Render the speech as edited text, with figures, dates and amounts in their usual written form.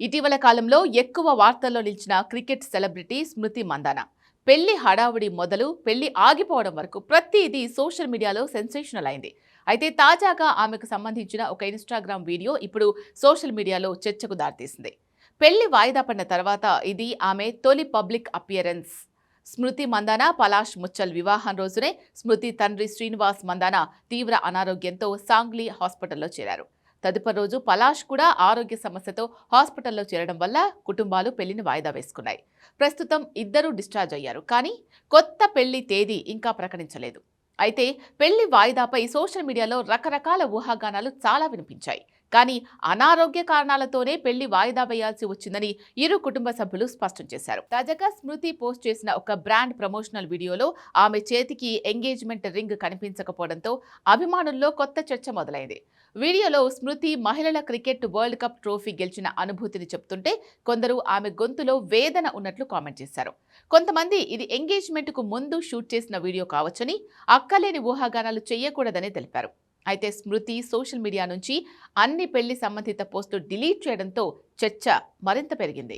ఇటీవల కాలంలో ఎక్కువ వార్తల్లో నిలిచిన క్రికెట్ సెలబ్రిటీ స్మృతి మందాన. పెళ్లి హడావుడి మొదలు పెళ్లి ఆగిపోవడం వరకు ప్రతిదీ సోషల్ మీడియాలో సెన్సేషనల్ అయింది. అయితే తాజాగా ఆమెకు సంబంధించిన ఒక ఇన్స్టాగ్రామ్ వీడియో ఇప్పుడు సోషల్ మీడియాలో చర్చకు దారితీసింది. పెళ్లి వాయిదా పడిన తర్వాత ఇది ఆమె తొలి పబ్లిక్ అపియరెన్స్. స్మృతి మందాన పలాష్ ముచ్చల్ వివాహం రోజునే స్మృతి తండ్రి శ్రీనివాస్ మందాన తీవ్ర అనారోగ్యంతో సాంగ్లీ హాస్పిటల్లో చేరారు. తదుపరి రోజు పలాష్ కూడా ఆరోగ్య సమస్యతో హాస్పిటల్లో చేరడం వల్ల కుటుంబాలు పెళ్లిని వాయిదా వేసుకున్నాయి. ప్రస్తుతం ఇద్దరూ డిశ్చార్జ్ అయ్యారు. కానీ కొత్త పెళ్లి తేదీ ఇంకా ప్రకటించలేదు. అయితే పెళ్లి వాయిదాపై సోషల్ మీడియాలో రకరకాల ఊహాగానాలు చాలా వినిపించాయి. కానీ అనారోగ్య కారణాలతోనే పెళ్లి వాయిదా వేయాల్సి వచ్చిందని ఇరు కుటుంబ సభ్యులు స్పష్టం చేశారు. తాజాగా స్మృతి పోస్ట్ చేసిన ఒక బ్రాండ్ ప్రమోషనల్ వీడియోలో ఆమె చేతికి ఎంగేజ్మెంట్ రింగ్ కనిపించకపోవడంతో అభిమానుల్లో కొత్త చర్చ మొదలైంది. వీడియోలో స్మృతి మహిళల క్రికెట్ వరల్డ్ కప్ ట్రోఫీ గెలిచిన అనుభూతిని చెప్తుంటే కొందరు ఆమె గొంతులో వేదన ఉన్నట్లు కామెంట్ చేశారు. కొంతమంది ఇది ఎంగేజ్మెంట్కు ముందు షూట్ చేసిన వీడియో కావచ్చని, అక్కలేని ఊహాగానాలు చేయకూడదని తెలిపారు. అయితే స్మృతి సోషల్ మీడియా నుంచి అన్ని పెళ్లి సంబంధిత పోస్టులు డిలీట్ చేయడంతో చర్చ మరింత పెరిగింది.